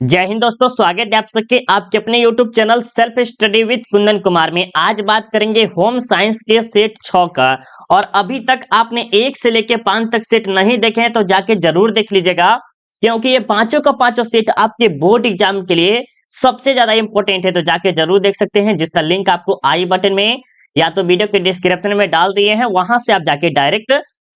जय हिंद दोस्तों, स्वागत है आप सबके आपके अपने YouTube channel self study with Kundan Kumar में। आज बात करेंगे होम साइंस के सेट 6 का। और अभी तक आपने 1 से लेके 5 तक सेट नहीं देखे हैं तो जाके जरूर देख लीजिएगा, क्योंकि ये पांचों का पांचों सेट आपके बोर्ड एग्जाम के लिए सबसे ज्यादा इंपॉर्टेंट है। तो जाके जरूर देख सकते हैं, जिसका लिंक आपको आई बटन में या तो वीडियो के डिस्क्रिप्शन में डाल दिए हैं, वहां से आप जाके डायरेक्ट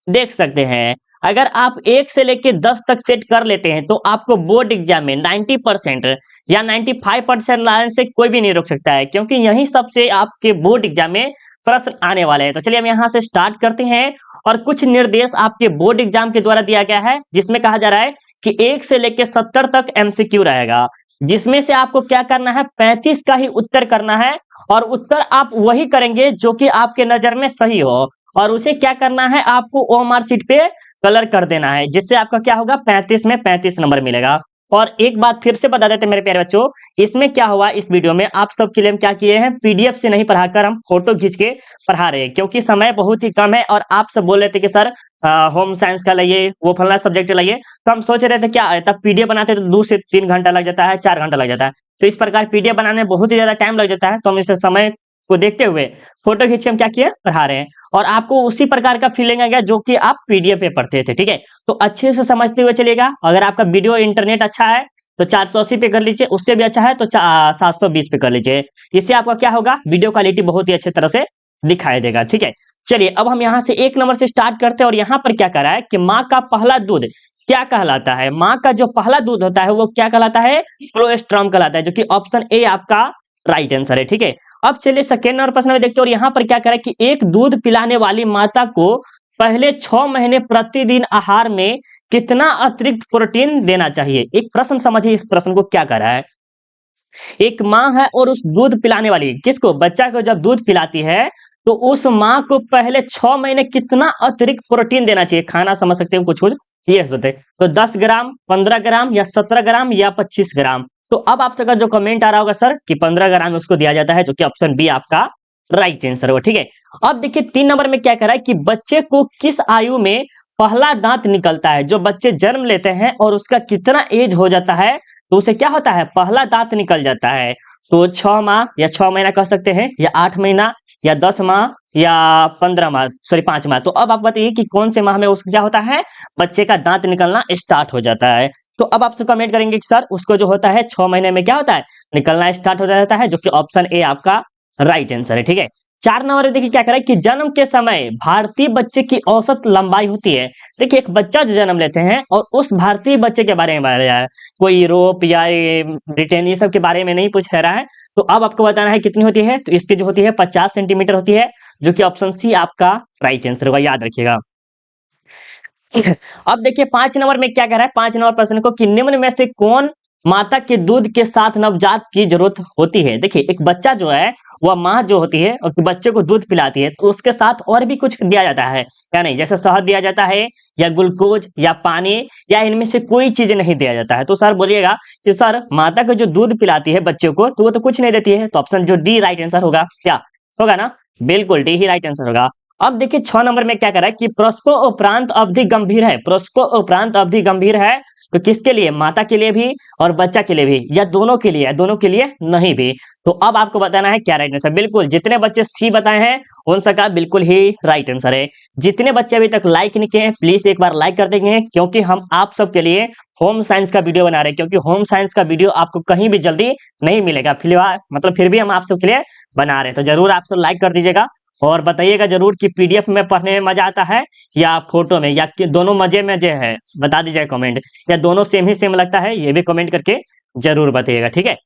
देख सकते हैं। अगर आप 1 से लेके 10 तक सेट कर लेते हैं तो आपको बोर्ड एग्जाम में 90% या 95% लाने से कोई भी नहीं रोक सकता है, क्योंकि यही सबसे आपके बोर्ड एग्जाम में प्रश्न आने वाले हैं। तो चलिए हम यहाँ से स्टार्ट करते हैं। और कुछ निर्देश आपके बोर्ड एग्जाम के द्वारा दिया गया है, जिसमें कहा जा रहा है कि 1 से लेके 70 तक एमसीक्यू रहेगा, जिसमें से आपको क्या करना है, 35 का ही उत्तर करना है। और उत्तर आप वही करेंगे जो कि आपके नजर में सही हो, और उसे क्या करना है, आपको ओएमआर शीट पे कलर कर देना है, जिससे आपका क्या होगा, 35 में 35 नंबर मिलेगा। और एक बात फिर से बता देते हैं मेरे प्यारे बच्चों, इसमें क्या हुआ, इस वीडियो में आप सबके लिए हम क्या किए हैं, पीडीएफ से नहीं पढ़ाकर हम फोटो खींच के पढ़ा रहे हैं, क्योंकि समय बहुत ही कम है। और आप सब बोल रहे थे कि सर होम साइंस का लाइए, वो फलना सब्जेक्ट लाइए, तो हम सोच रहे थे क्या तब पीडीएफ बनाते तो 2 से 3 घंटा लग जाता है, 4 घंटा लग जाता है। तो इस प्रकार पीडीएफ बनाने में बहुत ही ज्यादा टाइम लग जाता है, तो हम इस समय को देखते हुए फोटो खींच के हम क्या किए, पढ़ा रहे हैं। और आपको उसी प्रकार का फीलिंग आ गया जो कि आप पीडीएफ पे पढ़ते थे, ठीक है। तो अच्छे से समझते हुए चलिएगा। अगर आपका वीडियो इंटरनेट अच्छा है तो 480 पे कर लीजिए, उससे भी अच्छा है तो 720 पे कर लीजिए। इससे आपका क्या होगा, वीडियो क्वालिटी बहुत ही अच्छे तरह से दिखाई देगा, ठीक है। चलिए अब हम यहाँ से 1 नंबर से स्टार्ट करते हैं। और यहाँ पर क्या करा है कि माँ का पहला दूध क्या कहलाता है। माँ का जो पहला दूध होता है वो क्या कहलाता है, कोलोस्ट्रम कहलाता है, जो कि ऑप्शन ए आपका राइट आंसर है, ठीक है। अब चलिए सेकेंड नंबर प्रश्न में देखते हैं। और यहाँ पर क्या करा कि एक दूध पिलाने वाली माता को पहले 6 महीने प्रतिदिन आहार में कितना अतिरिक्त प्रोटीन देना चाहिए। एक प्रश्न समझिए, इस प्रश्न को क्या करा है। एक माँ है और उस दूध पिलाने वाली, किसको, बच्चा को जब दूध पिलाती है तो उस माँ को पहले 6 महीने कितना अतिरिक्त प्रोटीन देना चाहिए। खाना समझ सकते हो, कुछ कुछ ये सोचते, तो 10 ग्राम, 15 ग्राम या 17 ग्राम या 25 ग्राम। तो अब आप सबका जो कमेंट आ रहा होगा सर कि 15 ग्राम उसको दिया जाता है, जो कि ऑप्शन बी आपका राइट आंसर होगा, ठीक है। अब देखिए 3 नंबर में क्या कह रहा है कि बच्चे को किस आयु में पहला दांत निकलता है। जो बच्चे जन्म लेते हैं और उसका कितना एज हो जाता है तो उसे क्या होता है, पहला दांत निकल जाता है। तो 6 माह या 6 महीना कह सकते हैं, या 8 महीना या 10 माह या 15 माह, सॉरी 5 माह। तो अब आप बताइए कि कौन से माह में उसका क्या होता है, बच्चे का दांत निकलना स्टार्ट हो जाता है। तो अब आपसे कमेंट करेंगे कि सर उसको जो होता है 6 महीने में क्या होता है, निकलना स्टार्ट हो जाता है, जो कि ऑप्शन ए आपका राइट आंसर है, ठीक है। 4 नंबर देखिए क्या करें कि जन्म के समय भारतीय बच्चे की औसत लंबाई होती है। देखिए एक बच्चा जो जन्म लेते हैं और उस भारतीय बच्चे के बारे में बताया जा रहा है, कोई यूरोप या ब्रिटेन ये सब के बारे में नहीं पूछ रहा है। तो अब आपको बताना है कितनी होती है, तो इसकी जो होती है 50 सेंटीमीटर होती है, जो कि ऑप्शन सी आपका राइट आंसर होगा, याद रखिएगा। अब देखिए 5 नंबर में क्या कह रहा है, 5 नंबर प्रश्न को कि निम्न में से कौन माता के दूध के साथ नवजात की जरूरत होती है। देखिए एक बच्चा जो है वह माँ जो होती है और बच्चे को दूध पिलाती है, तो उसके साथ और भी कुछ दिया जाता है या नहीं, जैसे शहद दिया जाता है या ग्लूकोज या पानी, या इनमें से कोई चीज नहीं दिया जाता है। तो सर बोलिएगा कि सर माता को जो दूध पिलाती है बच्चे को, तो वो तो कुछ नहीं देती है, तो ऑप्शन जो डी राइट आंसर होगा, क्या होगा ना, बिल्कुल डी ही राइट आंसर होगा। अब देखिए 6 नंबर में क्या कह रहा है कि प्रसव उपरांत अवधि गंभीर है। प्रसव उपरांत अवधि गंभीर है तो किसके लिए, माता के लिए भी और बच्चा के लिए भी, या दोनों के लिए, दोनों के लिए नहीं भी। तो अब आपको बताना है क्या राइट आंसर। बिल्कुल जितने बच्चे सी बताए हैं उन सबका बिल्कुल ही राइट आंसर है। जितने बच्चे अभी तक लाइक नहीं किए हैं प्लीज एक बार लाइक कर देंगे, क्योंकि हम आप सबके लिए होम साइंस का वीडियो बना रहे हैं, क्योंकि होम साइंस का वीडियो आपको कहीं भी जल्दी नहीं मिलेगा फिलहाल, मतलब फिर भी हम आप सबके लिए बना रहे हैं। तो जरूर आप सब लाइक कर दीजिएगा और बताइएगा जरूर कि पीडीएफ में पढ़ने में मजा आता है या फोटो में, या कि दोनों मजे में जो है, बता दीजिए कमेंट, या दोनों सेम ही सेम लगता है, ये भी कमेंट करके जरूर बताइएगा, ठीक है।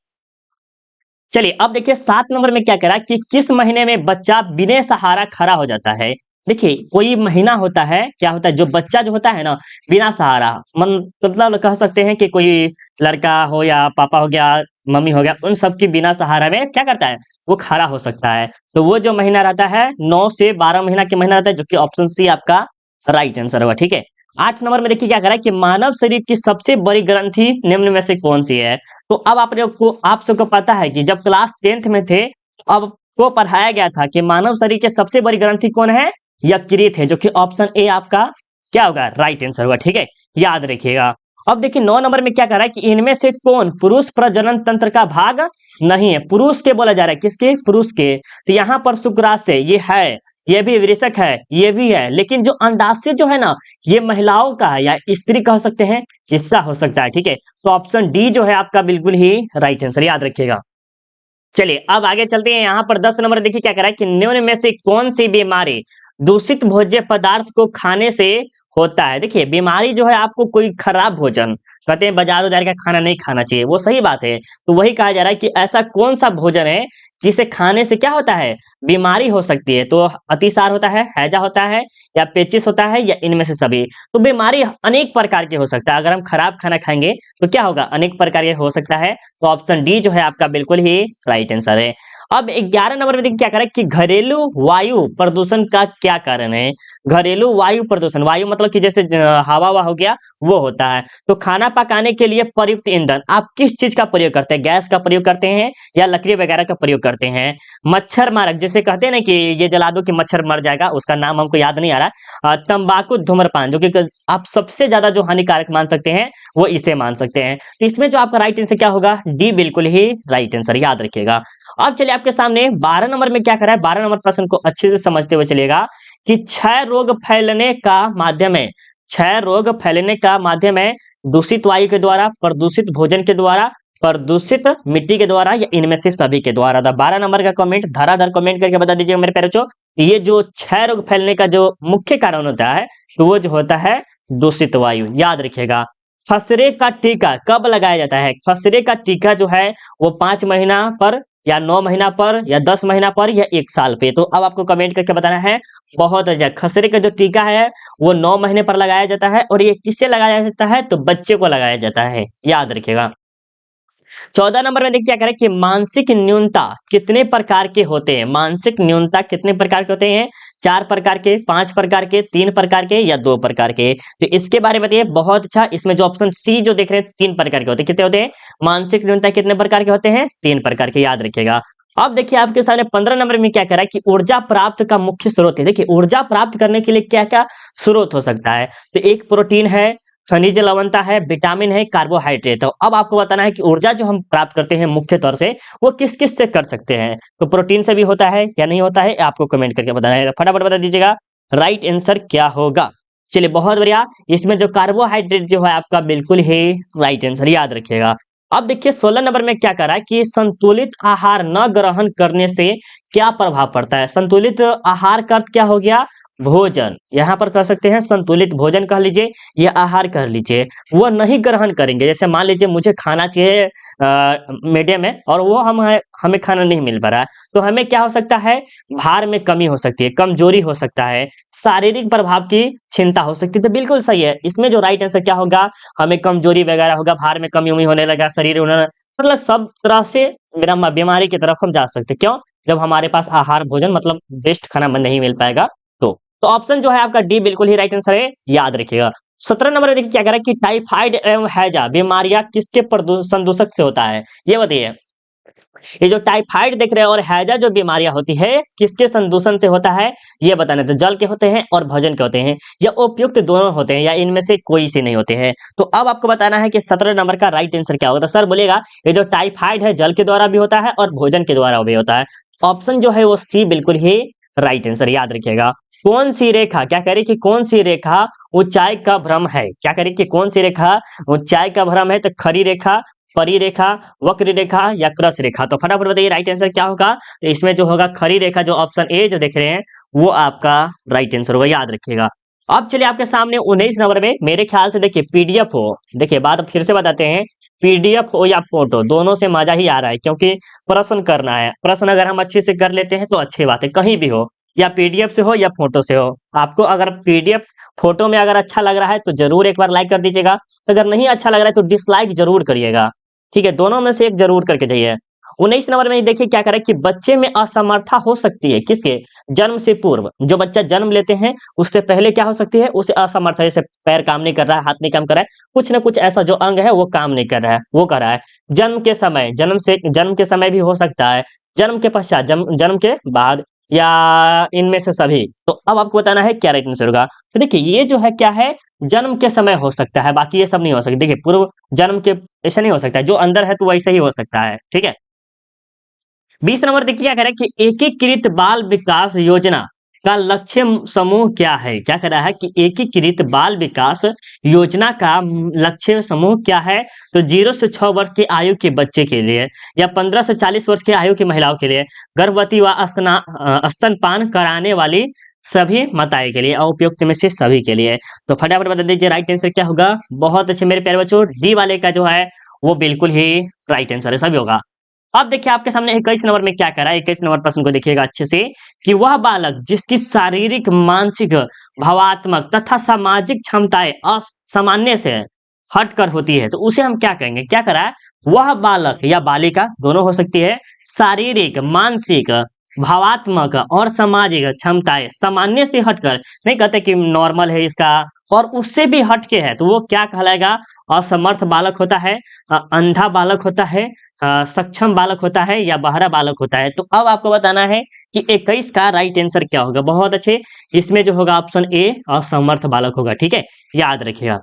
चलिए अब देखिए 7 नंबर में क्या कह रहा है कि किस महीने में बच्चा बिना सहारा खड़ा हो जाता है। देखिए कोई महीना होता है, क्या होता है, जो बच्चा जो होता है ना बिना सहारा, मतलब कह सकते हैं कि कोई लड़का हो या पापा हो गया, मम्मी हो गया, उन सब की बिना सहारा में क्या करता है, वो खड़ा हो सकता है। तो वो जो महीना रहता है 9 से 12 महीना के महीना रहता है, जो कि ऑप्शन सी आपका राइट आंसर होगा, ठीक है। 8 नंबर में देखिए क्या कर रहा है कि मानव शरीर की सबसे बड़ी ग्रंथि निम्न में से कौन सी है। तो अब आप सबको पता है कि जब क्लास 10th में थे, अब को पढ़ाया गया था कि मानव शरीर के सबसे बड़ी ग्रंथि कौन है, यकृत है, जो कि ऑप्शन ए आपका क्या होगा, राइट आंसर होगा, ठीक है, याद रखिएगा। अब देखिए 9 नंबर में क्या कह रहा है कि इनमें से कौन पुरुष प्रजनन तंत्र का भाग नहीं है। पुरुष के बोला जा रहा है, किसके? पुरुष के। तो यहाँ पर शुक्राशय ये है, ये भी वृषक है, ये भी है, लेकिन जो अंडाशय जो है ना, ये महिलाओं का है या स्त्री कह सकते हैं, इसका हो सकता है। ठीक है, तो ऑप्शन डी जो है आपका बिल्कुल ही राइट आंसर, याद रखिएगा। चलिए अब आगे चलते हैं। यहाँ पर 10 नंबर देखिए क्या कह रहा है कि निम्न में से कौन सी बीमारी दूषित भोज्य पदार्थ को खाने से होता है। देखिए बीमारी जो है, आपको कोई खराब भोजन, कहते हैं बाजार उजार का खाना नहीं खाना चाहिए, वो सही बात है। तो वही कहा जा रहा है कि ऐसा कौन सा भोजन है जिसे खाने से क्या होता है, बीमारी हो सकती है। तो अतिसार होता है, हैजा होता है, या पेचिस होता है, या इनमें से सभी। तो बीमारी अनेक प्रकार की हो सकता है। अगर हम खराब खाना खाएंगे तो क्या होगा, अनेक प्रकार के हो सकता है। तो ऑप्शन डी जो है आपका बिल्कुल ही राइट आंसर है। अब 11 नंबर में देखिए क्या कह रहा है कि घरेलू वायु प्रदूषण का क्या कारण है। घरेलू वायु प्रदूषण, वायु मतलब कि जैसे हवा हो गया, वो होता है। तो खाना पकाने के लिए प्रयुक्त ईंधन आप किस चीज का प्रयोग करते हैं? गैस का प्रयोग करते हैं या लकड़ी वगैरह का प्रयोग करते हैं? मच्छर मारक, जैसे कहते हैं ना कि ये जला दो कि मच्छर मर जाएगा, उसका नाम हमको याद नहीं आ रहा। तंबाकू, धूम्रपान, जो कि आप सबसे ज्यादा जो हानिकारक मान सकते हैं, वो इसे मान सकते हैं। तो इसमें जो आपका राइट आंसर क्या होगा, डी बिल्कुल ही राइट आंसर, याद रखिएगा। अब चलिए आपके सामने 12 नंबर में क्या करा है, 12 नंबर प्रश्न को अच्छे से समझते हुए चलिएगा कि क्षय रोग फैलने का माध्यम है, क्षय रोग फैलने का माध्यम है दूषित वायु के द्वारा, प्रदूषित भोजन के द्वारा, प्रदूषित मिट्टी के द्वारा, या इनमें से सभी के द्वारा। तो 12 नंबर का कमेंट धराधर कमेंट करके बता दीजिएगा मेरे प्यारे बच्चों। ये जो क्षय रोग फैलने का जो मुख्य कारण होता है, तो वो जो होता है दूषित वायु, याद रखिएगा। खसरे का टीका कब लगाया जाता है? खसरे का टीका जो है वो 5 महीना पर, या 9 महीना पर, या 10 महीना पर, या 1 साल पे। तो अब आपको कमेंट करके बताना है। बहुत अच्छा, खसरे का जो टीका है वो 9 महीने पर लगाया जाता है, और ये किससे लगाया जाता है, तो बच्चे को लगाया जाता है, याद रखिएगा। 14 नंबर में देखिए क्या करें कि मानसिक न्यूनता कितने प्रकार के होते हैं। मानसिक न्यूनता कितने प्रकार के होते हैं? 4 प्रकार के, 5 प्रकार के, 3 प्रकार के, या 2 प्रकार के। तो इसके बारे में बताइए। बहुत अच्छा, इसमें जो ऑप्शन सी जो देख रहे हैं 3 प्रकार के होते हैं। कितने होते हैं? मानसिक न्यूनता कितने प्रकार के होते हैं? 3 प्रकार के, याद रखिएगा। अब देखिए आपके सामने 15 नंबर में क्या कह रहा है कि ऊर्जा प्राप्त का मुख्य स्रोत है। देखिए ऊर्जा प्राप्त करने के लिए क्या क्या स्रोत हो सकता है। तो एक प्रोटीन है, खनिज लवणता है, विटामिन है, कार्बोहाइड्रेट। तो अब आपको बताना है कि ऊर्जा जो हम प्राप्त करते हैं मुख्य तौर से, वो किस किस से कर सकते हैं। तो प्रोटीन से भी होता है या नहीं होता है, आपको कमेंट करके बताना है। फटाफट बता दीजिएगा राइट आंसर क्या होगा। चलिए बहुत बढ़िया, इसमें जो कार्बोहाइड्रेट जो है आपका बिल्कुल ही राइट आंसर, याद रखिएगा। अब देखिए 16 नंबर में क्या कर रहा है कि संतुलित आहार न ग्रहण करने से क्या प्रभाव पड़ता है। संतुलित आहार का अर्थ क्या हो गया, भोजन। यहाँ पर कह सकते हैं संतुलित भोजन कह लीजिए या आहार कह लीजिए, वो नहीं ग्रहण करेंगे। जैसे मान लीजिए मुझे खाना चाहिए मीडियम में, और वो हमें खाना नहीं मिल पा रहा है, तो हमें क्या हो सकता है, भार में कमी हो सकती है, कमजोरी हो सकता है, शारीरिक प्रभाव की चिंता हो सकती है। तो बिल्कुल सही है, इसमें जो राइट आंसर क्या होगा, हमें कमजोरी वगैरह होगा, भार में कमी उमी होने लगा, शरीर होने, मतलब सब तरह से बीमारी की तरफ हम जा सकते हैं। क्यों? जब हमारे पास आहार भोजन मतलब बेस्ट खाना नहीं मिल पाएगा। तो ऑप्शन जो है आपका डी बिल्कुल ही राइट आंसर है, याद रखिएगा। 17 नंबर में देखिए क्या कह रहा है कि टाइफाइड एवं हैजा बीमारियां किसके प्रदूषण दूषक से होता है, ये बताइए। ये जो टाइफाइड देख रहे हैं और हैजा जो बीमारियां होती है किसके संदूषण से होता है, ये बताना। तो जल के होते हैं और भोजन के होते हैं, या उपयुक्त दोनों होते हैं, या इनमें से कोई से नहीं होते हैं। तो अब आपको बताना है कि 17 नंबर का राइट आंसर क्या होगा। तो सर बोलेगा ये जो टाइफाइड है जल के द्वारा भी होता है और भोजन के द्वारा भी होता है। ऑप्शन जो है वो सी बिल्कुल ही राइट आंसर, याद रखिएगा। कौन सी रेखा, क्या कह रही कि कौन सी रेखा ऊंचाई का भ्रम है। क्या कह रही कि कौन सी रेखा ऊंचाई का भ्रम है। तो खड़ी रेखा, परी रेखा, वक्र रेखा, या क्रस रेखा। तो फटाफट बताइए राइट आंसर क्या होगा। इसमें जो होगा खड़ी रेखा, जो ऑप्शन ए जो देख रहे हैं वो आपका राइट आंसर होगा, याद रखिएगा। अब चलिए आपके सामने 19 नंबर में मेरे ख्याल से देखिए पीडीएफ हो, देखिए बात फिर से बताते हैं, पीडीएफ हो या फोटो, दोनों से मजा ही आ रहा है, क्योंकि प्रश्न करना है। प्रश्न अगर हम अच्छे से कर लेते हैं तो अच्छी बात है, कहीं भी हो, या पीडीएफ से हो या फोटो से हो। आपको अगर पीडीएफ फोटो में अगर अच्छा लग रहा है तो जरूर एक बार लाइक कर दीजिएगा, अगर नहीं अच्छा लग रहा है तो डिसलाइक जरूर करिएगा। ठीक है, दोनों में से एक जरूर करके जाइए। 19 नंबर में देखिए क्या करे कि बच्चे में असमर्था हो सकती है किसके, जन्म से पूर्व। जो बच्चा जन्म लेते हैं उससे पहले क्या हो सकती है, उसे असमर्था, जैसे पैर काम नहीं कर रहा है, हाथ नहीं काम कर रहा है, कुछ ना कुछ ऐसा जो अंग है वो काम नहीं कर रहा है, वो कर रहा है। जन्म के समय, जन्म के समय भी हो सकता है, जन्म के पश्चात, जन्म के बाद, या इनमें से सभी? तो अब आपको बताना है क्या राइट आंसर होगा। तो देखिए ये जो है क्या है, जन्म के समय हो सकता है, बाकी ये सब नहीं हो सकता। देखिए पूर्व जन्म के ऐसा नहीं हो सकता है, जो अंदर है तो वैसे ही हो सकता है, ठीक है। 20 नंबर देखिए क्या कह रहा है कि एकीकृत बाल विकास योजना का लक्ष्य समूह क्या है? क्या कह रहा है कि एकीकृत बाल विकास योजना का लक्ष्य समूह क्या है? तो 0 से 6 वर्ष की आयु के बच्चे के लिए, या 15 से 40 वर्ष की आयु की महिलाओं के लिए, गर्भवती व स्तनपान कराने वाली सभी माताएं के लिए, और उपयुक्त में से सभी के लिए। तो फटाफट बता दीजिए राइट आंसर क्या होगा। बहुत अच्छे मेरे प्यारे बच्चों, डी वाले का जो है वो बिल्कुल ही राइट आंसर है, सभी होगा। अब देखिए आपके सामने 21 नंबर में क्या कह रहा है। 21 नंबर प्रश्न को देखिएगा अच्छे से, कि वह बालक जिसकी शारीरिक, मानसिक, भावात्मक तथा सामाजिक क्षमताएं असामान्य से हटकर होती है, तो उसे हम क्या कहेंगे? क्या कह रहा है, वह बालक या बालिका दोनों हो सकती है, शारीरिक, मानसिक, भावात्मक और सामाजिक क्षमताएं सामान्य से हटकर, नहीं कहते कि नॉर्मल है इसका, और उससे भी हटके है, तो वो क्या कहलाएगा? असमर्थ बालक होता है, अंधा बालक होता है, सक्षम बालक होता है, या बहरा बालक होता है। तो अब आपको बताना है कि 21 का राइट आंसर क्या होगा। बहुत अच्छे, इसमें जो होगा ऑप्शन ए असमर्थ बालक होगा, ठीक है, याद रखिएगा।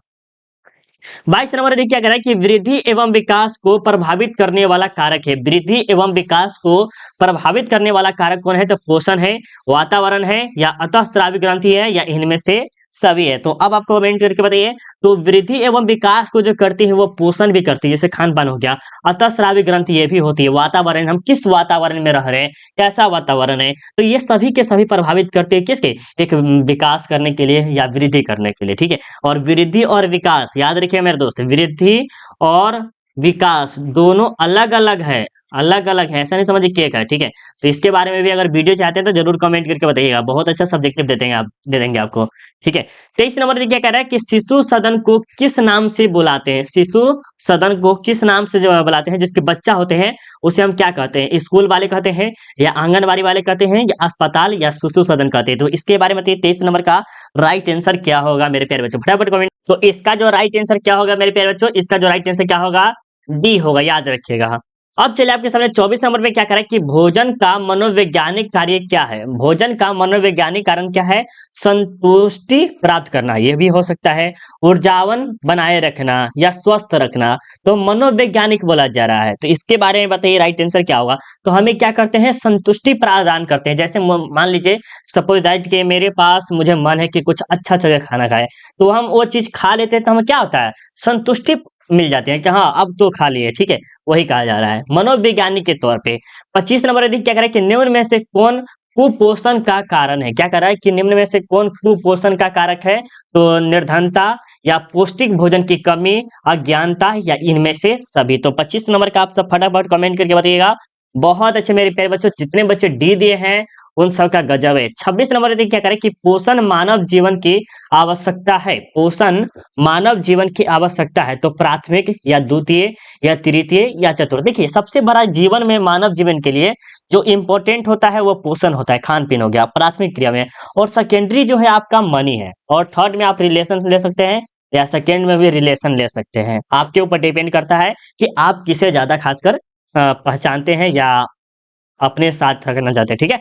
22 नंबर देखिए क्या कह रहा है कि वृद्धि एवं विकास को प्रभावित करने वाला कारक है। वृद्धि एवं विकास को प्रभावित करने वाला कारक कौन है? तो पोषण है, वातावरण है, या अतःस्रावी ग्रंथि है, या इनमें से सभी है। तो अब आपको कमेंट करके बताइए। तो वृद्धि एवं विकास को जो करती है वो पोषण भी करती है, जैसे खान पान हो गया। अतःस्रावी ग्रंथि ये भी होती है। वातावरण, हम किस वातावरण में रह रहे हैं, कैसा वातावरण है, तो ये सभी के सभी प्रभावित करते हैं किसके? एक विकास करने के लिए या वृद्धि करने के लिए, ठीक है। और वृद्धि और विकास याद रखिए मेरे दोस्त, वृद्धि और विकास दोनों अलग अलग है, अलग अलग है, ऐसा नहीं समझिए कि एक है, ठीक है। तो इसके बारे में भी अगर वीडियो चाहते हैं तो जरूर कमेंट करके बताइएगा, बहुत अच्छा सब्जेक्टिव दे देंगे आप, दे देंगे आपको, ठीक है। 23 नंबर देखिए क्या कह रहा है कि शिशु सदन को किस नाम से बुलाते हैं? शिशु सदन को किस नाम से जो बुलाते हैं? जिसके बच्चा होते हैं उसे हम क्या कहते हैं? स्कूल वाले कहते हैं, या आंगनबाड़ी वाले कहते हैं, या अस्पताल, या शिशु सदन कहते हैं? तो इसके बारे में 23 नंबर का राइट आंसर क्या होगा मेरे प्यारे बच्चों? फटाफट कमेंट। तो इसका जो राइट आंसर क्या होगा मेरे प्यारे बच्चों? इसका जो राइट आंसर क्या होगा? डी होगा, याद रखिएगा। अब चलिए आपके सामने 24 नंबर पे क्या कह रहा है कि भोजन का मनोवैज्ञानिक कार्य क्या है? भोजन का मनोवैज्ञानिक कारण क्या है? संतुष्टि प्राप्त करना, ये भी हो सकता है, ऊर्जावन बनाए रखना, या स्वस्थ रखना। तो मनोवैज्ञानिक बोला जा रहा है, तो इसके बारे में बताइए राइट आंसर क्या होगा। तो हमें क्या करते हैं? संतुष्टि प्रदान करते हैं। जैसे मान लीजिए सपोज दैट कि मेरे पास मुझे मन है कि कुछ अच्छा जगह खाना खाए, तो हम वो चीज खा लेते हैं, तो हमें क्या होता है? संतुष्टि मिल जाती है कि हाँ अब तो खा लिए, ठीक है, वही कहा जा रहा है मनोवैज्ञानिक के तौर पे। 25 नंबर देखिए क्या कह रहा है कि निम्न में से कौन कुपोषण का कारण है? क्या कह रहा है कि निम्न में से कौन कुपोषण का कारक है? तो निर्धनता, या पौष्टिक भोजन की कमी, अज्ञानता, या इनमें से सभी। तो 25 नंबर का आप सब फटाफट कमेंट करके बताइएगा। बहुत अच्छे मेरे प्यारे बच्चों, जितने बच्चे डी दिए हैं उन सब का गजब है। 26 नंबर देखिए क्या करें कि पोषण मानव जीवन की आवश्यकता है। पोषण मानव जीवन की आवश्यकता है, तो प्राथमिक, या द्वितीय, या तृतीय, या चतुर्थ। देखिए सबसे बड़ा जीवन में, मानव जीवन के लिए जो इंपॉर्टेंट होता है वो पोषण होता है, खान पीन हो गया प्राथमिक क्रिया में, और सेकेंडरी जो है आपका मनी है, और थर्ड में आप रिलेशन ले सकते हैं, या सेकेंड में भी रिलेशन ले सकते हैं। आपके ऊपर डिपेंड करता है कि आप किसे ज्यादा खासकर पहचानते हैं या अपने साथ रखना चाहते हैं, ठीक है।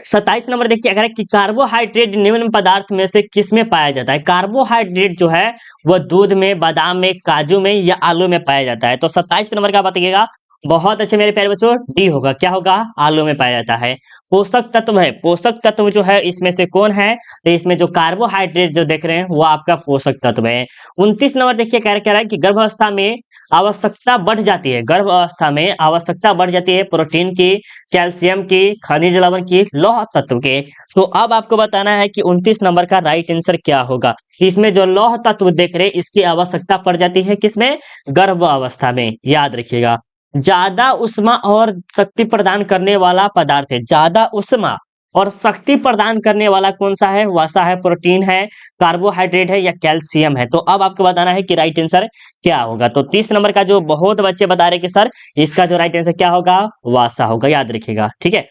27 नंबर देखिए अगर है कि कार्बोहाइड्रेट निम्न पदार्थ में से किस में पाया जाता है? कार्बोहाइड्रेट जो है वह दूध में, बादाम में, काजू में, या आलू में पाया जाता है। तो 27 नंबर का बताइएगा। बहुत अच्छे मेरे प्यारे बच्चों, डी होगा। क्या होगा? आलू में पाया जाता है। पोषक तत्व है, पोषक तत्व जो है इसमें से कौन है? तो इसमें जो कार्बोहाइड्रेट जो देख रहे हैं वो आपका पोषक तत्व है। 29 नंबर देखिए कह रहा है कि गर्भावस्था में आवश्यकता बढ़ जाती है, गर्भ अवस्था में आवश्यकता बढ़ जाती है प्रोटीन की, कैल्शियम की, खनिज लवण की, लौह तत्व के। तो अब आपको बताना है कि 29 नंबर का राइट आंसर क्या होगा। इसमें जो लौह तत्व देख रहे हैं इसकी आवश्यकता पड़ जाती है किसमें? गर्भ अवस्था में, याद रखिएगा। ज्यादा उष्मा और शक्ति प्रदान करने वाला पदार्थ है। ज्यादा उष्मा और शक्ति प्रदान करने वाला कौन सा है? वसा है, प्रोटीन है, कार्बोहाइड्रेट है, या कैल्शियम है। तो अब आपको बताना है कि राइट आंसर क्या होगा। तो 30 नंबर का जो बहुत बच्चे बता रहे कि सर इसका जो राइट आंसर क्या होगा? वसा होगा, याद रखिएगा, ठीक है।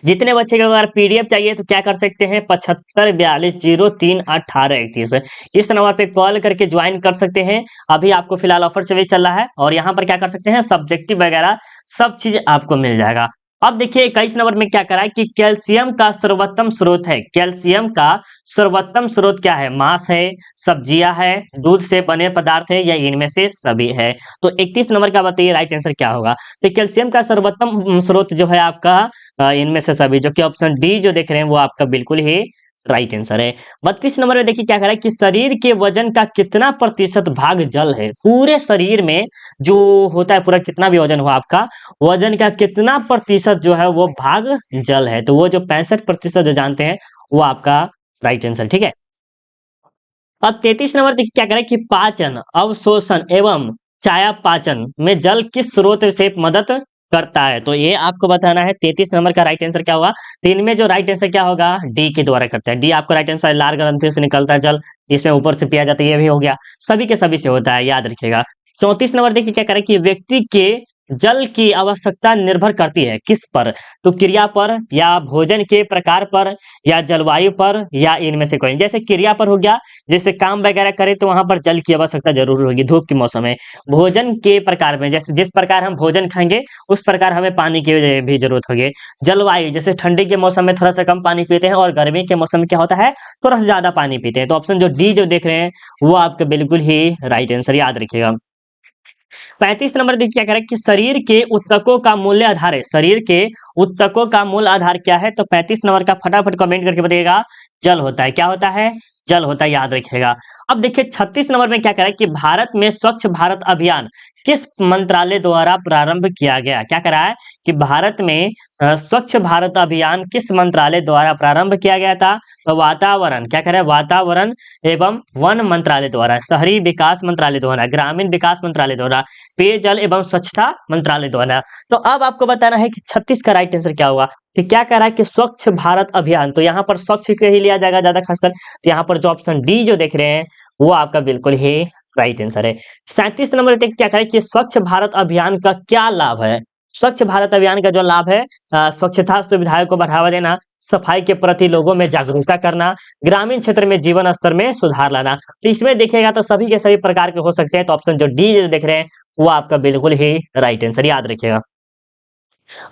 जितने बच्चे को अगर पीडीएफ चाहिए तो क्या कर सकते हैं? 7542031831 इस नंबर पे कॉल करके ज्वाइन कर सकते हैं। अभी आपको फिलहाल ऑफर चल रहा है, और यहाँ पर क्या कर सकते हैं? सब्जेक्टिव वगैरह सब चीज आपको मिल जाएगा। अब देखिए 21 नंबर में क्या करा है कि कैल्शियम का सर्वोत्तम स्रोत है। कैल्शियम का सर्वोत्तम स्रोत क्या है? मांस है, सब्जियां है, दूध से बने पदार्थ है, या इनमें से सभी है। तो 31 नंबर का बताइए राइट आंसर क्या होगा। तो कैल्शियम का सर्वोत्तम स्रोत जो है आपका इनमें से सभी, जो कि ऑप्शन डी जो देख रहे हैं वो आपका बिल्कुल ही राइट आंसर है। 32 नंबर में देखिए क्या कह रहा है कि शरीर के वजन का कितना प्रतिशत भाग जल है। पूरे शरीर में जो होता है, पूरा कितना भी वजन हो आपका, वजन का कितना प्रतिशत जो है वो भाग जल है। तो वो जो 65% जो जानते हैं वो आपका राइट आंसर, ठीक है। अब 33 नंबर देखिए क्या कह रहा है कि पाचन, अवशोषण एवं चयापचय में जल किस स्रोत से मदद करता है। तो ये आपको बताना है। 33 नंबर का राइट आंसर क्या होगा। तो इनमें जो राइट आंसर क्या होगा, डी के द्वारा करता है। डी आपको राइट आंसर। लार ग्रंथियों से निकलता है जल, इसमें ऊपर से पिया जाता है, ये भी हो गया। सभी के सभी से होता है, याद रखिएगा। 34 नंबर देखिए क्या कह रहा है कि व्यक्ति के जल की आवश्यकता निर्भर करती है किस पर। तो क्रिया पर, या भोजन के प्रकार पर, या जलवायु पर, या इनमें से कोई। जैसे क्रिया पर हो गया, जैसे काम वगैरह करें तो वहां पर जल की आवश्यकता जरूर होगी धूप के मौसम में। भोजन के प्रकार में, जैसे जिस प्रकार हम भोजन खाएंगे उस प्रकार हमें पानी की भी जरूरत होगी। जलवायु, जैसे ठंडी के मौसम में थोड़ा सा कम पानी पीते हैं और गर्मी के मौसम में क्या होता है, थोड़ा सा ज्यादा पानी पीते हैं। तो ऑप्शन जो डी जो देख रहे हैं वो आपका बिल्कुल ही राइट आंसर, याद रखिएगा। 35 नंबर देखिए क्या कह रहा है कि शरीर के ऊतकों का मूल्य आधार है। शरीर के ऊतकों का मूल आधार क्या है। तो 35 नंबर का फटाफट कमेंट करके बताइएगा। जल होता है। क्या होता है? जल होता है, याद रखिएगा। अब देखिए 36 नंबर में क्या कह रहा है कि भारत में स्वच्छ भारत अभियान किस मंत्रालय द्वारा प्रारंभ किया गया। क्या कह रहा है कि भारत में स्वच्छ भारत अभियान किस मंत्रालय द्वारा प्रारंभ किया गया था। तो वातावरण, क्या कह रहा है, वातावरण एवं वन मंत्रालय द्वारा, शहरी विकास मंत्रालय द्वारा, ग्रामीण विकास मंत्रालय द्वारा, पेयजल एवं स्वच्छता मंत्रालय द्वारा। तो अब आपको बताना है कि 36 का राइट आंसर क्या होगा। तो क्या कह रहा है कि स्वच्छ भारत अभियान, तो यहाँ पर स्वच्छ के ही लिया जाएगा ज्यादा खासकर। तो यहाँ पर जो ऑप्शन डी जो देख रहे हैं वो आपका बिल्कुल ही राइट आंसर है। 37 नंबर देख क्या कह रहा है कि स्वच्छ भारत अभियान का क्या लाभ है। स्वच्छ भारत अभियान का जो लाभ है, स्वच्छता सुविधाओं को बढ़ावा देना, सफाई के प्रति लोगों में जागरूकता करना, ग्रामीण क्षेत्र में जीवन स्तर में सुधार लाना। तो इसमें देखिएगा तो सभी के सभी प्रकार के हो सकते हैं। तो ऑप्शन जो डी जो देख रहे हैं वो आपका बिल्कुल ही राइट आंसर, याद रखिएगा।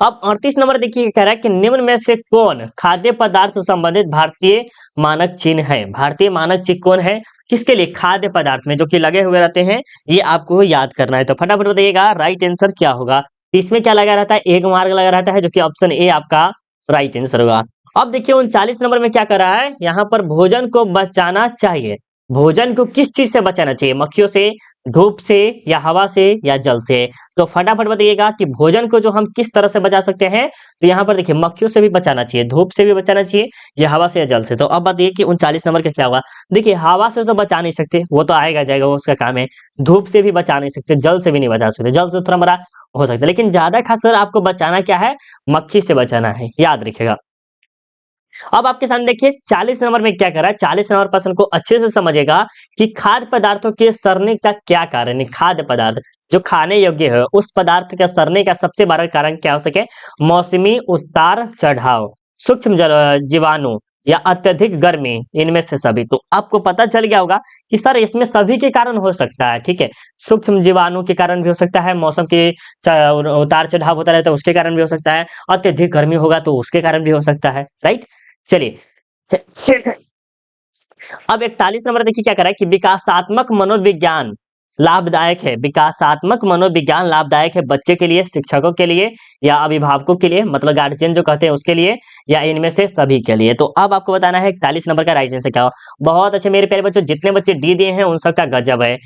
अब 38 नंबर देखिए कह रहा है कि निम्न में से कौन खाद्य पदार्थ से संबंधित भारतीय मानक चिन्ह है। भारतीय मानक चिन्ह कौन है, किसके लिए, खाद्य पदार्थ में जो कि लगे हुए रहते हैं, ये आपको याद करना है। तो फटाफट बताइएगा राइट आंसर क्या होगा। इसमें क्या लगा रहता है, एक मार्क लगा रहता है, जो कि ऑप्शन ए आपका राइट आंसर होगा। अब देखिए 39 नंबर में क्या कर रहा है, यहाँ पर भोजन को बचाना चाहिए। भोजन को किस चीज से बचाना चाहिए, मक्खियों से, धूप से, या हवा से, या जल से। तो फटाफट बताइएगा कि भोजन को जो हम किस तरह से बचा सकते हैं। तो यहाँ पर देखिए मक्खियों से भी बचाना चाहिए, धूप से भी बचाना चाहिए, या हवा से, या जल से। तो अब बताइए कि 39 नंबर का क्या होगा। देखिए हवा से तो बचा नहीं सकते, वो तो आएगा जाएगा, वो उसका काम है। धूप से भी बचा नहीं सकते, जल से भी नहीं बचा सकते। जल से थोड़ा बड़ा हो सकता है, लेकिन ज्यादा खासकर आपको बचाना क्या है, मक्खी से बचाना है, याद रखिएगा। अब आपके सामने देखिए 40 नंबर में क्या कर रहा है। 40 नंबर प्रश्न को अच्छे से समझेगा कि खाद्य पदार्थों के सड़ने का क्या कारण है। खाद्य पदार्थ जो खाने योग्य है, उस पदार्थ का सड़ने का सबसे बड़ा कारण क्या हो सके। मौसमी उतार चढ़ाव, सूक्ष्म जीवाणु, या अत्यधिक गर्मी, इनमें से सभी। तो आपको पता चल गया होगा कि सर इसमें सभी के कारण हो सकता है, ठीक है। सूक्ष्म जीवाणु के कारण भी हो सकता है, मौसम के उतार चढ़ाव होता रहता है उसके कारण भी हो सकता है, अत्यधिक गर्मी होगा तो उसके कारण भी हो सकता है, राइट। चलिए अब 41 नंबर देखिए क्या कर रहा है कि विकासात्मक मनोविज्ञान लाभदायक है। विकासात्मक मनोविज्ञान लाभदायक है बच्चे के लिए, शिक्षकों के लिए, या अभिभावकों के लिए, मतलब गार्जियन जो कहते हैं उसके लिए, या इनमें से सभी के लिए। तो अब आपको बताना है 41 नंबर का राइट आंसर क्या हो। बहुत अच्छे मेरे प्यारे बच्चों, जितने बच्चे डी दिए हैं उन सबका गजब है।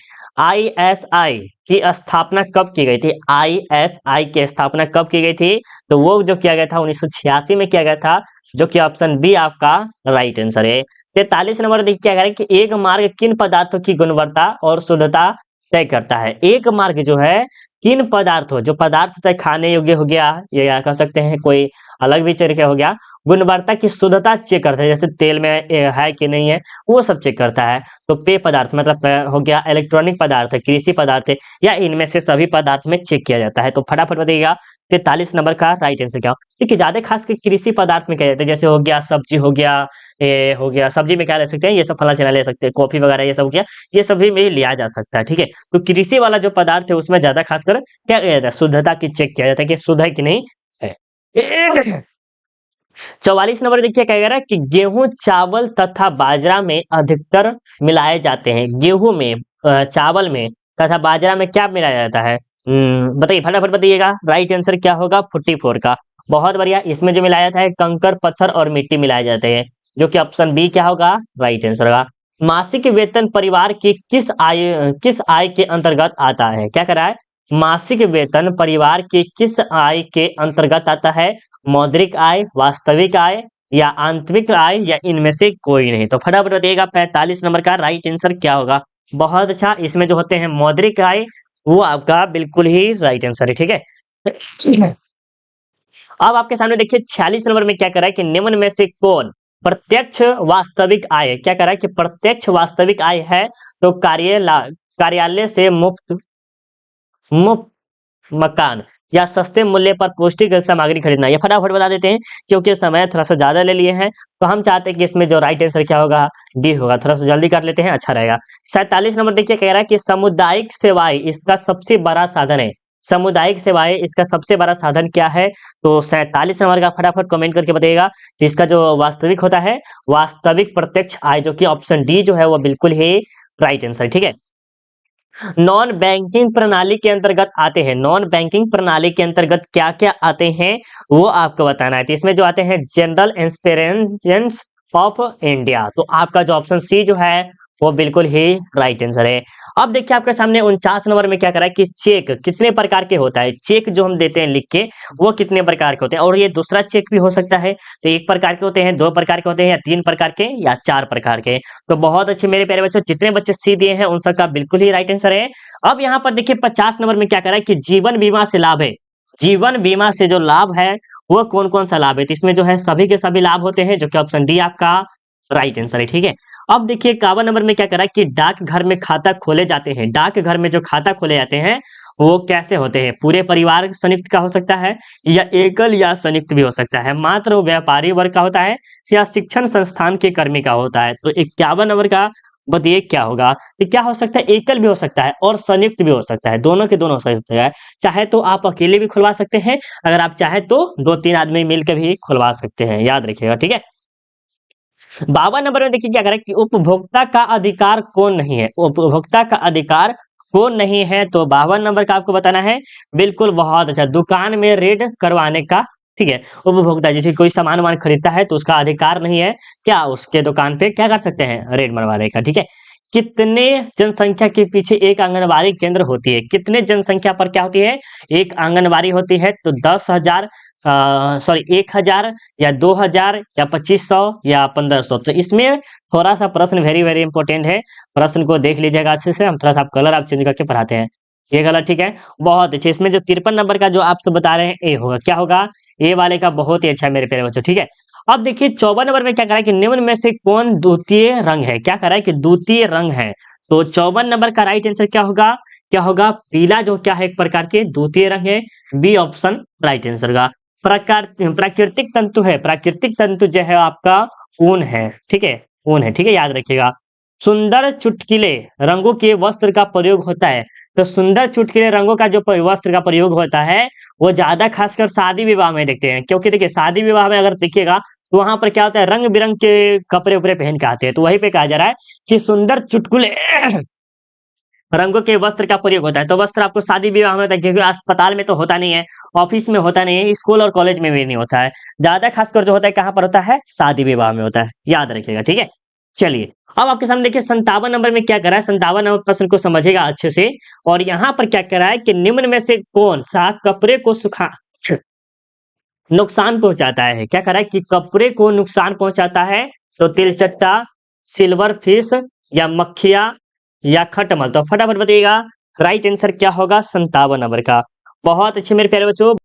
ISI की स्थापना कब की गई थी। ISI की स्थापना कब की गई थी। तो वो जो किया गया था 1986 में किया गया था, जो कि ऑप्शन बी आपका राइट आंसर है। 43 नंबर देखिए क्या कह रहा है कि एक मार्ग किन पदार्थों की गुणवत्ता और शुद्धता तय करता है। एक मार्ग जो है किन पदार्थों, जो पदार्थ तय खाने योग्य हो गया, या कह सकते हैं कोई अलग भी तरीके हो गया, गुणवत्ता की शुद्धता चेक करता है, जैसे तेल में है कि नहीं है, वो सब चेक करता है। तो पेय पदार्थ मतलब हो गया, इलेक्ट्रॉनिक पदार्थ है, कृषि पदार्थ है, या इनमें से सभी पदार्थ में चेक किया जाता है। तो फटाफट बताइएगा 43 नंबर का राइट आंसर क्या हो। देखिए ज्यादा खास कर कृषि पदार्थ में क्या जाता है, जैसे हो गया सब्जी हो गया, ये हो गया सब्जी में क्या ले सकते हैं, ये सब फला चना ले सकते हैं, कॉफी वगैरह ये सब हो गया, ये सभी में लिया जा सकता है, ठीक है। तो कृषि वाला जो पदार्थ है उसमें ज्यादा खासकर क्या किया जाता है, शुद्धता की चेक किया जाता है कि शुद्ध है कि नहीं है। 44 नंबर देखिए क्या कह रहा है कि गेहूं चावल तथा बाजरा में अधिकतर मिलाए जाते हैं। गेहूं में चावल में तथा बाजरा में क्या मिलाया जाता है? बताइए, फटाफट बताइएगा। राइट आंसर क्या होगा? 44 का। बहुत बढ़िया। इसमें जो मिलाया जाता है कंकर पत्थर और मिट्टी मिलाए जाते हैं, जो कि ऑप्शन बी क्या होगा? राइट आंसर होगा। मासिक वेतन परिवार की किस आय के अंतर्गत आता है? क्या कह रहा है? मासिक वेतन परिवार की किस आय के अंतर्गत आता है? मौद्रिक आय, वास्तविक आय या आंतरिक आय या इनमें से कोई नहीं? तो फटाफट बताइएगा 45 नंबर का राइट आंसर क्या होगा? बहुत अच्छा। इसमें जो होते हैं मौद्रिक आय, वो आपका बिल्कुल ही राइट आंसर है। ठीक है। अब आपके सामने देखिए 46 नंबर में क्या कर रहा है कि निम्न में से कौन प्रत्यक्ष वास्तविक आय, क्या कर रहा है कि प्रत्यक्ष वास्तविक आय है? तो कार्यालय से मुफ्त मुफ्त मकान या सस्ते मूल्य पर पौष्टिक सामग्री खरीदना। ये फटाफट बता देते हैं क्योंकि समय थोड़ा सा ज्यादा ले लिए हैं, तो हम चाहते हैं कि इसमें जो राइट आंसर क्या होगा? डी होगा। थोड़ा सा जल्दी कर लेते हैं, अच्छा रहेगा। 47 नंबर देखिए कह रहा है कि सामुदायिक सेवाएं इसका सबसे बड़ा साधन है। सामुदायिक सेवाएं इसका सबसे बड़ा साधन क्या है? तो 47 नंबर का फटाफट कमेंट करके बताइएगा। तो इसका जो वास्तविक होता है, वास्तविक प्रत्यक्ष आय, जो कि ऑप्शन डी जो है वो बिल्कुल ही राइट आंसर। ठीक है। नॉन बैंकिंग प्रणाली के अंतर्गत आते हैं, नॉन बैंकिंग प्रणाली के अंतर्गत क्या क्या आते हैं वो आपको बताना है। तो इसमें जो आते हैं जनरल इंश्योरेंस ऑफ इंडिया, तो आपका जो ऑप्शन सी जो है वो बिल्कुल ही राइट आंसर है। अब देखिए आपके सामने 49 नंबर में क्या करा है कि चेक कितने प्रकार के होता है? चेक जो हम देते हैं लिख के, वो कितने प्रकार के होते हैं? और ये दूसरा चेक भी हो सकता है, तो 1 प्रकार के होते हैं, 2 प्रकार के होते हैं, या 3 प्रकार के, या 4 प्रकार के। तो बहुत अच्छे मेरे प्यारे बच्चों, जितने बच्चे सी दिए हैं उन सबका बिल्कुल ही राइट आंसर है। अब यहाँ पर देखिए 50 नंबर में क्या करा है कि जीवन बीमा से लाभ है। जीवन बीमा से जो लाभ है वो कौन कौन सा लाभ है? तो इसमें जो है सभी के सभी लाभ होते हैं, जो कि ऑप्शन डी आपका राइट आंसर है। ठीक है। अब देखिए 51 नंबर में क्या करा है कि डाकघर में खाता खोले जाते हैं। डाकघर में जो खाता खोले जाते हैं वो कैसे होते हैं? पूरे परिवार संयुक्त का हो सकता है, या एकल या संयुक्त भी हो सकता है, मात्र व्यापारी वर्ग का होता है, या शिक्षण संस्थान के कर्मी का होता है। तो 51 नंबर का बताइए क्या होगा? तो क्या हो सकता है? एकल भी हो सकता है और संयुक्त भी हो सकता है, दोनों के दोनों हो सकता है। चाहे तो आप अकेले भी खुलवा सकते हैं, अगर आप चाहे तो 2-3 आदमी मिलकर भी खुलवा सकते हैं, याद रखिएगा। ठीक है। 52 नंबर में देखिए क्या करें कि उपभोक्ता का अधिकार कौन नहीं है? उपभोक्ता का अधिकार कौन नहीं है? तो 52 नंबर का आपको बताना है। बिल्कुल, बहुत अच्छा। दुकान में रेड करवाने का, ठीक है, उपभोक्ता जैसे कोई सामान वामान खरीदता है तो उसका अधिकार नहीं है क्या? उसके दुकान पे क्या कर सकते हैं? रेड मरवाने का। ठीक है। कितने जनसंख्या के पीछे एक आंगनबाड़ी केंद्र होती है? कितने जनसंख्या पर क्या होती है? एक आंगनबाड़ी होती है। तो 10,000, सॉरी 1,000 या 2,000 या 2,500 या 1,500। तो इसमें थोड़ा सा प्रश्न वेरी वेरी इंपॉर्टेंट है, प्रश्न को देख लीजिएगा अच्छे से। हम थोड़ा सा कलर आप चेंज करके पढ़ाते हैं। ये गलत, ठीक है। बहुत अच्छे। इसमें जो 53 नंबर का जो आपसे बता रहे हैं ए होगा, क्या होगा? ए वाले का बहुत ही अच्छा है मेरे प्यारे बच्चों। ठीक है। अब देखिए 54 नंबर में क्या करा है कि निम्न में से कौन द्वितीय रंग है? क्या करा है कि द्वितीय रंग है। तो 54 नंबर का राइट आंसर क्या होगा? क्या होगा? पीला, जो क्या है एक प्रकार के द्वितीय रंग है। बी ऑप्शन राइट आंसर का। प्राकृतिक तंतु है, प्राकृतिक तंतु जो है आपका ऊन है। ठीक है, ऊन है। ठीक है, याद रखिएगा। सुंदर चुटकीले रंगों के वस्त्र का प्रयोग होता है। तो सुंदर चुटकीले रंगों का जो वस्त्र का प्रयोग होता है वो ज्यादा खासकर शादी विवाह में देखते हैं, क्योंकि देखिए शादी विवाह में अगर देखिएगा तो वहां पर क्या होता है? रंग बिरंग के कपड़े उपड़े पहन के आते हैं। तो वहीं पे कहा जा रहा है कि सुंदर चुटकुले रंगों के वस्त्र का प्रयोग होता है। तो वस्त्र आपको शादी विवाह में होता है, क्योंकि अस्पताल में तो होता नहीं है, ऑफिस में होता नहीं है, स्कूल और कॉलेज में भी नहीं होता है। ज्यादा खासकर जो होता है कहाँ पर होता है? शादी विवाह में होता है, याद रखिएगा। ठीक है। चलिए अब आपके सामने देखिए 57 नंबर में क्या करा है? 57 नंबर प्रश्न को समझिएगा अच्छे से। और यहाँ पर क्या करा है कि निम्न में से कौन सा कपड़े को सुखा नुकसान पहुंचाता है? क्या करा है कि कपड़े को नुकसान पहुंचाता है? तो तिलचट्टा, सिल्वर फिश या मक्खिया या खटमल। तो फटाफट बताइएगा राइट आंसर क्या होगा 57 नंबर का। बहुत अच्छे मेरे प्यारे बच्चों।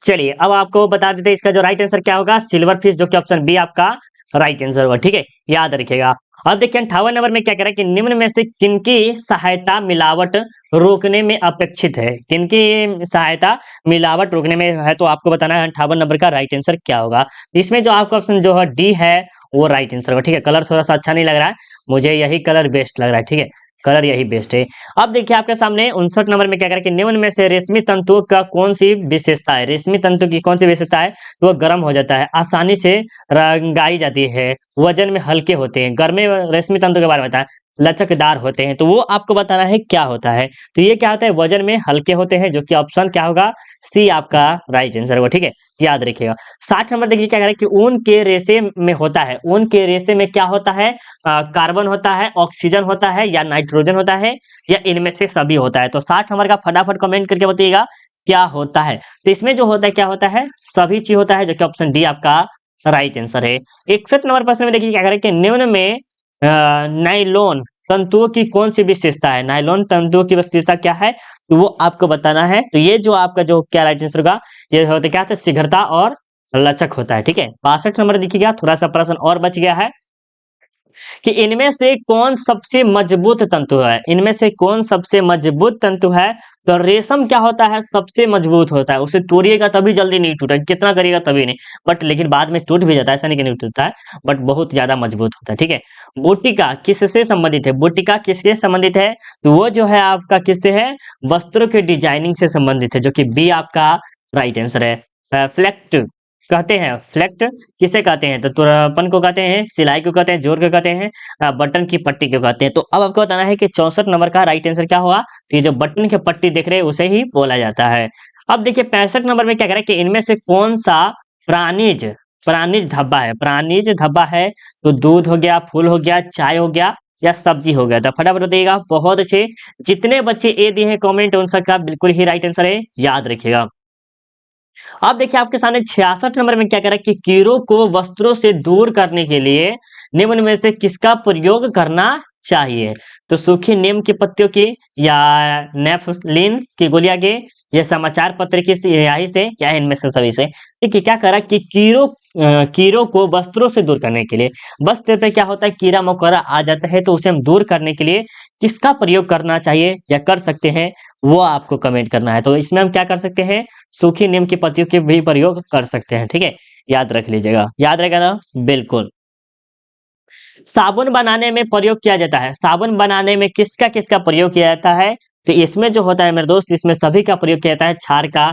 चलिए अब आपको बता देते हैं इसका जो राइट आंसर क्या होगा? सिल्वर फिश, जो कि ऑप्शन बी आपका राइट आंसर होगा। ठीक है, याद रखिएगा। अब देखिए 58 नंबर में क्या कह रहा है कि निम्न में से किनकी सहायता मिलावट रोकने में अपेक्षित है? किनकी सहायता मिलावट रोकने में है? तो आपको बताना है 58 नंबर का राइट आंसर क्या होगा। इसमें जो आपका ऑप्शन जो है डी है वो राइट आंसर होगा। ठीक है, कलर थोड़ा सा अच्छा नहीं लग रहा है, मुझे यही कलर बेस्ट लग रहा है। ठीक है, कलर यही बेस्ट है। अब देखिए आपके सामने 59 नंबर में क्या करें कि निम्न में से रेशमी तंतुओं का कौन सी विशेषता है, रेशमी तंतु की कौन सी विशेषता है, तो वो गर्म हो जाता है, आसानी से रंगाई जाती है, वजन में हल्के होते हैं, गर्मी रेशमी तंतु के बारे में बताया, लचकदार होते हैं, तो वो आपको बताना है क्या होता है। तो ये क्या होता है, वजन में हल्के होते हैं, जो कि ऑप्शन क्या होगा, सी आपका राइट आंसर होगा। ठीक है, याद रखिएगा। 60 नंबर देखिए क्या कह रहा है कि ऊन के रेशे में होता है, ऊन के रेशे में क्या होता है, कार्बन होता है, ऑक्सीजन होता है, या नाइट्रोजन होता है, या इनमें से सभी होता है। तो 60 नंबर का फटाफट कमेंट करके बताइएगा क्या होता है। तो इसमें जो होता है क्या होता है, सभी चीज होता है, जो कि ऑप्शन डी आपका राइट आंसर है। 61 नंबर प्रश्न में देखिए क्या कह रहा है कि निम्न में नाइलॉन तंतुओं की कौन सी विशेषता है, नाइलॉन तंतुओं की विशेषता क्या है, तो वो आपको बताना है। तो ये जो आपका जो क्या राइट आंसर होगा, ये होता क्या होता है, शीघ्रता और लचक होता है। ठीक है, 62 नंबर देखिएगा, थोड़ा सा प्रश्न और बच गया है कि इनमें से कौन सबसे मजबूत तंतु है, इनमें से कौन सबसे मजबूत तंतु है, तो रेशम क्या होता है, सबसे मजबूत होता है, उसे तोड़िएगा तभी जल्दी नहीं टूटेगा, कितना करिएगा तभी नहीं, बट लेकिन बाद में टूट भी जाता है, ऐसा नहीं कि नहीं टूटता है, बट बहुत ज्यादा मजबूत होता है। ठीक है, बोटिका किससे संबंधित है, बोटिका किससे संबंधित है, तो वो जो है आपका किससे है, वस्त्रों के डिजाइनिंग से संबंधित है, जो कि बी आपका राइट आंसर है। फ्लेक्ट कहते हैं, फ्लेक्ट किसे कहते हैं, तो तुरपन को कहते हैं, सिलाई को कहते हैं, जोर को कहते हैं, बटन की पट्टी को कहते हैं। तो अब आपको बताना है कि 64 नंबर का राइट आंसर क्या हुआ, तो ये जो बटन की पट्टी देख रहे हैं उसे ही बोला जाता है। अब देखिए 65 नंबर में क्या कह रहा है कि इनमें से कौन सा प्राणिज प्राणिज धब्बा है, प्राणिज धब्बा है, तो दूध हो गया, फूल हो गया, चाय हो गया, या सब्जी हो गया, तो फटाफट बताइएगा। बहुत अच्छे, जितने बच्चे ए दिए हैं कमेंट उन सबका बिल्कुल ही राइट आंसर है, याद रखिएगा। अब देखिए आपके सामने 66 नंबर में क्या कह रहा है कि कीड़ों को वस्त्रों से दूर करने के लिए निम्न में से किसका प्रयोग करना चाहिए, तो सूखी नीम की पत्तियों की, या नेफ्थलीन की गोलियां के, या समाचार पत्र की स्याही से, या इनमें से सभी से। ठीक है, क्या कर रहा है कि कीड़ों को वस्त्रों से दूर करने के लिए, वस्त्र पे क्या होता है, कीड़ा मकोड़ा आ जाता है, तो उसे हम दूर करने के लिए किसका प्रयोग करना चाहिए या कर सकते हैं, वो आपको कमेंट करना है। तो इसमें हम क्या कर सकते हैं, सूखी नीम की पत्तियों के भी प्रयोग कर सकते हैं। ठीक है, याद रख लीजिएगा, याद रहेगा ना, बिल्कुल। साबुन बनाने में प्रयोग किया जाता है, साबुन बनाने में किसका किसका प्रयोग किया जाता है, तो इसमें जो होता है मेरे दोस्त, इसमें सभी का प्रयोग किया जाता है, क्षार का,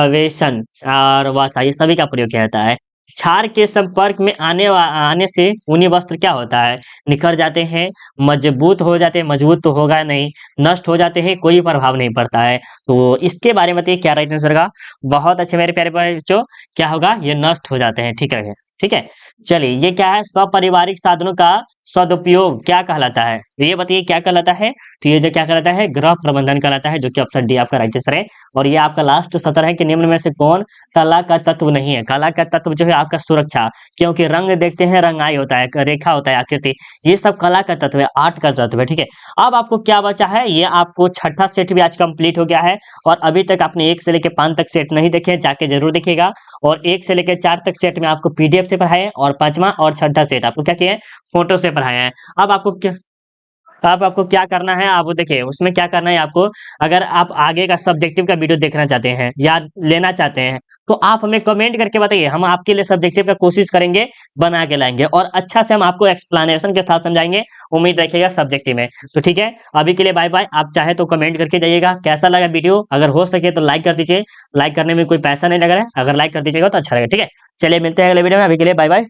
वेसन और वसा, ये सभी का प्रयोग किया जाता है। क्षार के संपर्क में आने से ऊनी वस्त्र क्या होता है, निखर जाते हैं, मजबूत हो जाते हैं, मजबूत तो होगा नहीं, नष्ट हो जाते हैं, कोई प्रभाव नहीं पड़ता है। तो इसके बारे में बताइए क्या राइट आंसर का। बहुत अच्छे मेरे प्यारे बच्चों, क्या होगा, ये नष्ट हो जाते हैं। ठीक है, ठीक है। चलिए, ये क्या है, सपारिवारिक साधनों का सदुपयोग क्या कहलाता है, तो ये बताइए क्या कहलाता है, तो ये जो क्या कहलाता है, गृह प्रबंधन कहलाता है, जो कि ऑप्शन डी आपका राइट आंसर है। और ये आपका लास्ट सत्र है कि निम्न में से कौन कला का तत्व नहीं है, कला का तत्व जो है आपका सुरक्षा, क्योंकि रंग देखते हैं, रंगाई होता है, रेखा होता है, आकृति, ये सब कला का तत्व है, आर्ट का तत्व है। ठीक है, अब आपको क्या बचा है, ये आपको छठा सेट भी आज कंप्लीट हो गया है, और अभी तक आपने 1 से लेकर 5 तक सेट नहीं देखे, जाके जरूर देखिएगा। और 1 से लेकर 4 तक सेट में आपको पीडीएफ से पढ़ाए हैं, और 5वां और 6ठा सेट आपको क्या किए हैं, फोटो से पढ़ाए हैं। अब आपको क्या करना है, आप देखिए उसमें क्या करना है आपको, अगर आप आगे का सब्जेक्टिव का वीडियो देखना चाहते हैं या लेना चाहते हैं, तो आप हमें कमेंट करके बताइए, हम आपके लिए सब्जेक्टिव का कोशिश करेंगे, बना के लाएंगे, और अच्छा से हम आपको एक्सप्लेनेशन के साथ समझाएंगे, उम्मीद रखिएगा सब्जेक्टिव में। तो ठीक है, अभी के लिए बाय बाय। आप चाहे तो कमेंट करके जाइएगा कैसा लगा वीडियो, अगर हो सके तो लाइक कर दीजिए, लाइक करने में कोई पैसा नहीं लग रहा है, अगर लाइक कर दीजिएगा तो अच्छा लगेगा। ठीक है, चलिए मिलते हैं अगले वीडियो में, अभी के लिए बाय बाय।